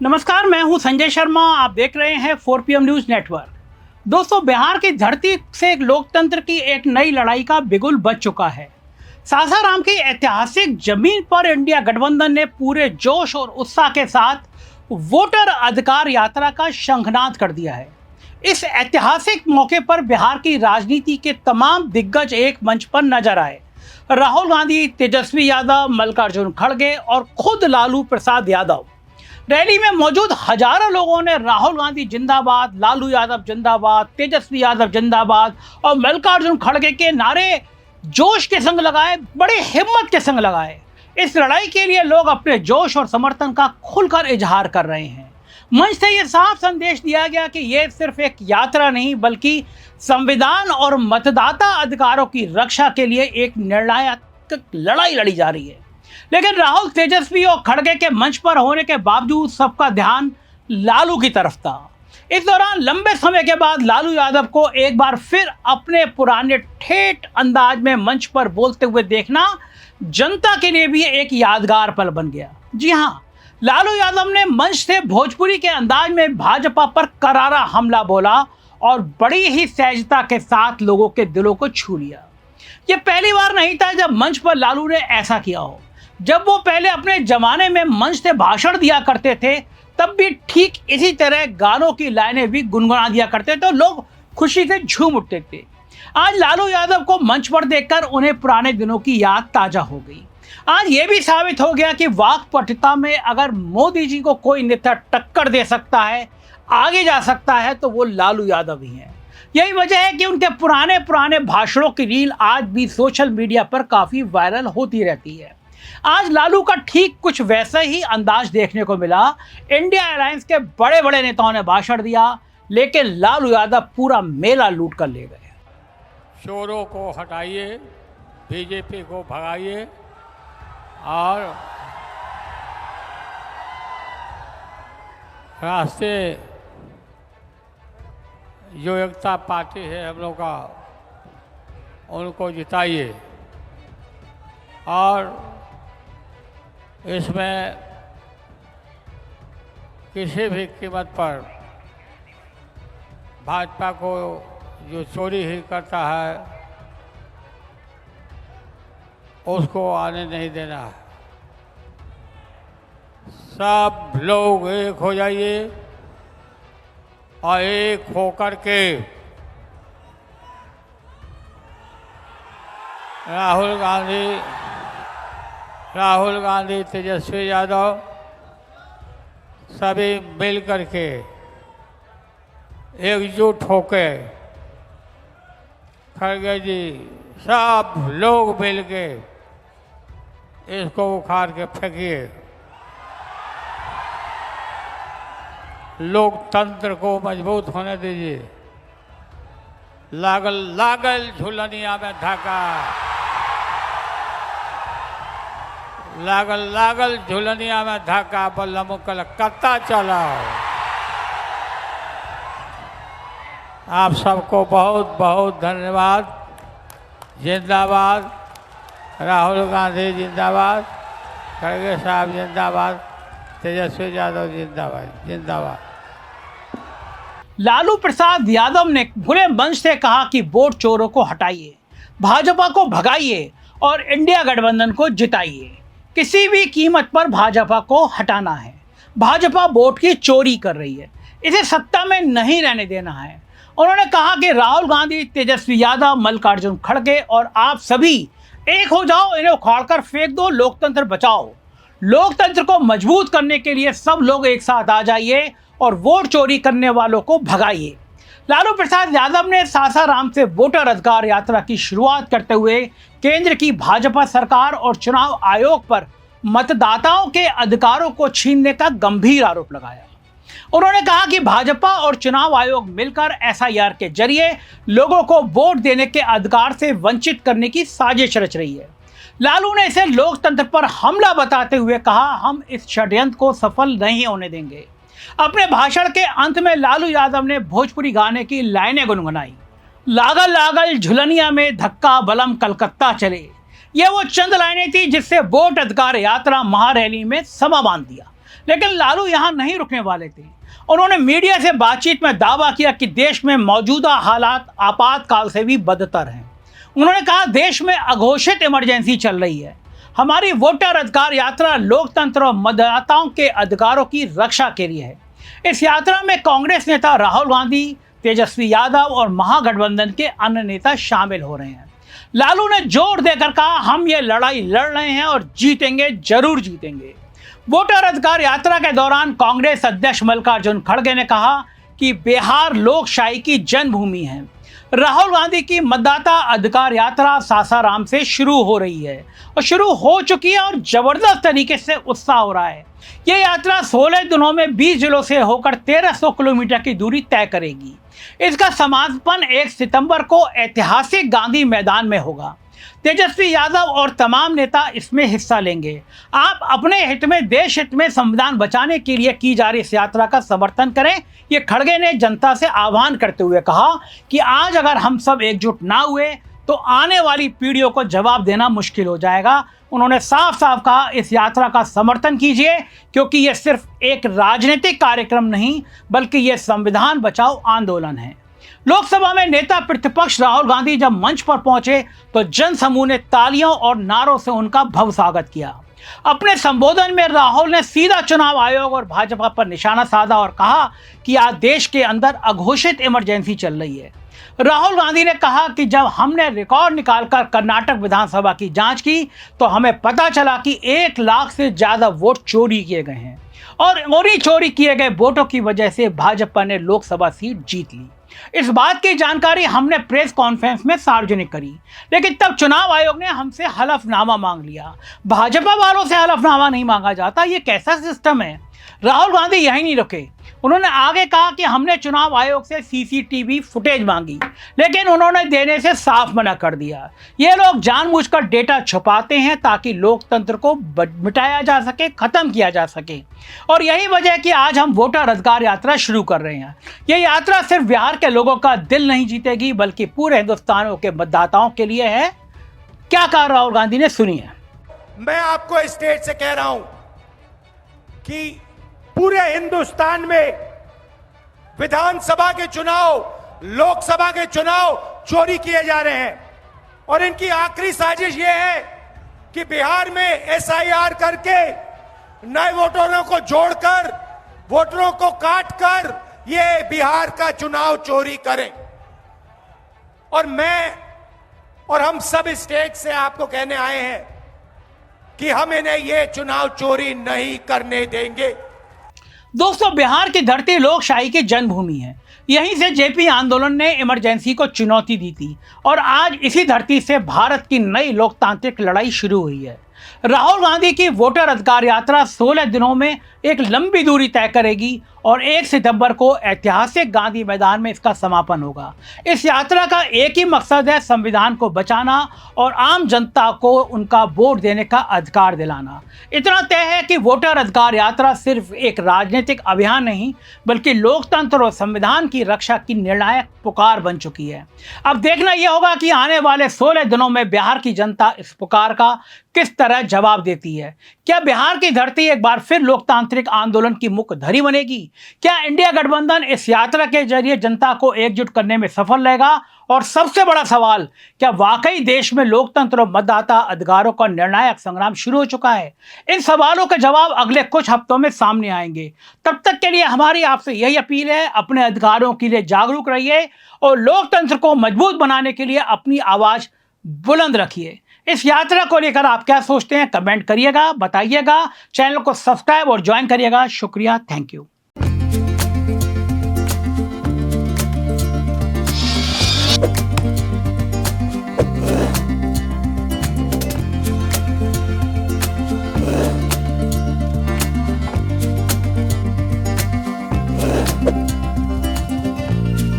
नमस्कार, मैं हूं संजय शर्मा। आप देख रहे हैं 4PM न्यूज नेटवर्क। दोस्तों, बिहार की धरती से लोकतंत्र की एक नई लड़ाई का बिगुल बज चुका है। सासाराम की ऐतिहासिक जमीन पर इंडिया गठबंधन ने पूरे जोश और उत्साह के साथ वोटर अधिकार यात्रा का शंखनाद कर दिया है। इस ऐतिहासिक मौके पर बिहार की राजनीति के तमाम दिग्गज एक मंच पर नजर आए। राहुल गांधी, तेजस्वी यादव, मल्लिकार्जुन खड़गे और खुद लालू प्रसाद यादव। रैली में मौजूद हजारों लोगों ने राहुल गांधी जिंदाबाद, लालू यादव जिंदाबाद, तेजस्वी यादव जिंदाबाद और मल्लिकार्जुन खड़गे के नारे जोश के संग लगाए, बड़े हिम्मत के संग लगाए। इस लड़ाई के लिए लोग अपने जोश और समर्थन का खुलकर इजहार कर रहे हैं। मंच से ये साफ संदेश दिया गया कि ये सिर्फ एक यात्रा नहीं, बल्कि संविधान और मतदाता अधिकारों की रक्षा के लिए एक निर्णायक लड़ाई लड़ी जा रही है। लेकिन राहुल, तेजस्वी और खड़गे के मंच पर होने के बावजूद सबका ध्यान लालू की तरफ था। इस दौरान लंबे समय के बाद लालू यादव को एक बार फिर अपने पुराने ठेठ अंदाज में मंच पर बोलते हुए देखना जनता के लिए भी एक यादगार पल बन गया। जी हाँ, लालू यादव ने मंच से भोजपुरी के अंदाज में भाजपा पर करारा हमला बोला और बड़ी ही सहजता के साथ लोगों के दिलों को छू लिया। यह पहली बार नहीं था जब मंच पर लालू ने ऐसा किया हो। जब वो पहले अपने जमाने में मंच से भाषण दिया करते थे, तब भी ठीक इसी तरह गानों की लाइनें भी गुनगुना दिया करते थे और लोग खुशी से झूम उठते थे। आज लालू यादव को मंच पर देखकर उन्हें पुराने दिनों की याद ताजा हो गई। आज ये भी साबित हो गया कि वाक्पटुता में अगर मोदी जी को कोई नेता टक्कर दे सकता है, आगे जा सकता है, तो वो लालू यादव ही हैं। यही वजह है कि उनके पुराने भाषणों की रील आज भी सोशल मीडिया पर काफी वायरल होती रहती है। आज लालू का ठीक कुछ वैसा ही अंदाज देखने को मिला। इंडिया अलायंस के बड़े बड़े नेताओं ने भाषण दिया, लेकिन लालू यादव पूरा मेला लूट कर ले गए। चोरों को हटाइए, बीजेपी को भगाइए और राष्ट्रीय जो एकता पार्टी है हम लोग का, उनको जिताइए। और इसमें किसी भी कीमत पर भाजपा को जो चोरी ही करता है उसको आने नहीं देना है। सब लोग एक हो जाइए और एक होकर के राहुल गांधी, तेजस्वी यादव सभी मिल करके एकजुट होके, खड़गे जी, सब लोग मिल के इसको उखाड़ के फेंकिए। लोकतंत्र को मजबूत होने दीजिए। लागल लागल झुलनिया में धाका, लागल लागल झुलनिया में धाका, बल्लम कलकत्ता चलाओ। आप सबको बहुत बहुत धन्यवाद। जिंदाबाद राहुल गांधी, जिंदाबाद खड़गे साहब, जिंदाबाद तेजस्वी यादव, जिंदाबाद जिंदाबाद। लालू प्रसाद यादव ने खुले मंच से कहा कि वोट चोरों को हटाइए, भाजपा को भगाइए और इंडिया गठबंधन को जिताइए। किसी भी कीमत पर भाजपा को हटाना है। भाजपा वोट की चोरी कर रही है, इसे सत्ता में नहीं रहने देना है। उन्होंने कहा कि राहुल गांधी, तेजस्वी यादव, मल्लिकार्जुन खड़गे और आप सभी एक हो जाओ, इन्हें उखाड़कर फेंक दो, लोकतंत्र बचाओ। लोकतंत्र को मजबूत करने के लिए सब लोग एक साथ आ जाइए और वोट चोरी करने वालों को भगाइए। लालू प्रसाद यादव ने सासाराम से वोटर अधिकार यात्रा की शुरुआत करते हुए केंद्र की भाजपा सरकार और चुनाव आयोग पर मतदाताओं के अधिकारों को छीनने का गंभीर आरोप लगाया। उन्होंने कहा कि भाजपा और चुनाव आयोग मिलकर एसआईआर के जरिए लोगों को वोट देने के अधिकार से वंचित करने की साजिश रच रही है। लालू ने इसे लोकतंत्र पर हमला बताते हुए कहा, हम इस षड्यंत्र को सफल नहीं होने देंगे। अपने भाषण के अंत में लालू यादव ने भोजपुरी गाने की लाइनें गुनगुनाई। लागल लागल झुलनिया में धक्का बलम कलकत्ता चले। यह वो चंद लाइनें थी जिससे वोट अधिकार यात्रा महारैली में समा बांध दिया। लेकिन लालू यहां नहीं रुकने वाले थे। उन्होंने मीडिया से बातचीत में दावा किया कि देश में मौजूदा हालात आपातकाल से भी बदतर हैं। उन्होंने कहा, देश में अघोषित इमरजेंसी चल रही है। हमारी वोटर अधिकार यात्रा लोकतंत्र और मतदाताओं के अधिकारों की रक्षा के लिए है। इस यात्रा में कांग्रेस नेता राहुल गांधी, तेजस्वी यादव और महागठबंधन के अन्य नेता शामिल हो रहे हैं। लालू ने जोर देकर कहा, हम ये लड़ाई लड़ रहे हैं और जीतेंगे, जरूर जीतेंगे। वोटर अधिकार यात्रा के दौरान कांग्रेस अध्यक्ष मल्लिकार्जुन खड़गे ने कहा कि बिहार लोकशाही की जन्मभूमि है। राहुल गांधी की मतदाता अधिकार यात्रा सासाराम से शुरू हो रही है और शुरू हो चुकी है और जबरदस्त तरीके से उत्साह हो रहा है। यह यात्रा 16 दिनों में 20 जिलों से होकर 1300 किलोमीटर की दूरी तय करेगी। इसका समापन 1 सितंबर को ऐतिहासिक गांधी मैदान में होगा। तेजस्वी यादव और तमाम नेता इसमें हिस्सा लेंगे। आप अपने हित में, देश हित में संविधान बचाने के लिए की जा रही इस यात्रा का समर्थन करें, ये खड़गे ने जनता से आह्वान करते हुए कहा कि आज अगर हम सब एकजुट ना हुए तो आने वाली पीढ़ियों को जवाब देना मुश्किल हो जाएगा। उन्होंने साफ साफ कहा, इस यात्रा का समर्थन कीजिए, क्योंकि यह सिर्फ एक राजनीतिक कार्यक्रम नहीं बल्कि यह संविधान बचाओ आंदोलन है। लोकसभा में नेता प्रतिपक्ष राहुल गांधी जब मंच पर पहुंचे तो जनसमूह ने तालियों और नारों से उनका भव्य स्वागत किया। अपने संबोधन में राहुल ने सीधा चुनाव आयोग और भाजपा पर निशाना साधा और कहा कि आज देश के अंदर अघोषित इमरजेंसी चल रही है। राहुल गांधी ने कहा कि जब हमने रिकॉर्ड निकालकर कर्नाटक विधानसभा की जांच की तो हमें पता चला कि 1 लाख से ज्यादा वोट चोरी किए गए हैं और उन्हीं चोरी किए गए वोटों की वजह से भाजपा ने लोकसभा सीट जीत ली। इस बात की जानकारी हमने प्रेस कॉन्फ्रेंस में सार्वजनिक करी, लेकिन तब चुनाव आयोग ने हमसे हलफनामा मांग लिया। भाजपा वालों से हलफनामा नहीं मांगा जाता, ये कैसा सिस्टम है। राहुल गांधी यहीं नहीं रुके, उन्होंने आगे कहा कि हमने चुनाव आयोग से सीसीटीवी फुटेज मांगी, लेकिन उन्होंने देने से साफ मना कर दिया। ये लोग जानबूझकर डेटा छुपाते हैं ताकि लोकतंत्र को मिटाया जा सके, खत्म किया जा सके। और यही वजह है कि आज हम वोटर अधिकार यात्रा शुरू कर रहे हैं। ये यात्रा सिर्फ बिहार के लोगों का दिल नहीं जीतेगी बल्कि पूरे हिंदुस्तान के मतदाताओं के लिए है। क्या कहा राहुल गांधी ने, सुनिए। मैं आपको स्टेट से कह रहा हूं कि पूरे हिंदुस्तान में विधानसभा के चुनाव, लोकसभा के चुनाव चोरी किए जा रहे हैं और इनकी आखिरी साजिश यह है कि बिहार में एसआईआर करके नए वोटरों को जोड़कर, वोटरों को काटकर ये बिहार का चुनाव चोरी करें। और मैं और हम सब स्टेट से आपको कहने आए हैं कि हम इन्हें ये चुनाव चोरी नहीं करने देंगे। दोस्तों, बिहार की धरती लोकशाही की जन्मभूमि है। यहीं से जेपी आंदोलन ने इमरजेंसी को चुनौती दी थी और आज इसी धरती से भारत की नई लोकतांत्रिक लड़ाई शुरू हुई है। राहुल गांधी की वोटर अधिकार यात्रा 16 दिनों में एक लंबी दूरी तय करेगी और 1 सितंबर को ऐतिहासिक गांधी मैदान में इसका समापन होगा। इस यात्रा का एक ही मकसद है, संविधान को बचाना और आम जनता को उनका वोट देने का अधिकार दिलाना। इतना तय है कि वोटर अधिकार यात्रा सिर्फ एक राजनीतिक अभियान नहीं बल्कि लोकतंत्र और संविधान की रक्षा की निर्णायक पुकार बन चुकी है। अब देखना यह होगा कि आने वाले 16 दिनों में बिहार की जनता इस पुकार का किस तरह जवाब देती है। क्या बिहार की धरती एक बार फिर लोकतांत्रिक आंदोलन की मुख्यधारी बनेगी? क्या इंडिया गठबंधन इस यात्रा के जरिए जनता को एकजुट करने में सफल रहेगा? और सबसे बड़ा सवाल, क्या वाकई देश में लोकतंत्र और मतदाता अधिकारों का निर्णायक संग्राम शुरू हो चुका है? इन सवालों के जवाब अगले कुछ हफ्तों में सामने आएंगे। तब तक के लिए हमारी आपसे यही अपील है, अपने अधिकारों के लिए जागरूक रहिए और लोकतंत्र को मजबूत बनाने के लिए अपनी आवाज बुलंद रखिए। इस यात्रा को लेकर आप क्या सोचते हैं, कमेंट करिएगा, बताइएगा। चैनल को सब्सक्राइब और ज्वाइन करिएगा। शुक्रिया, थैंक यू।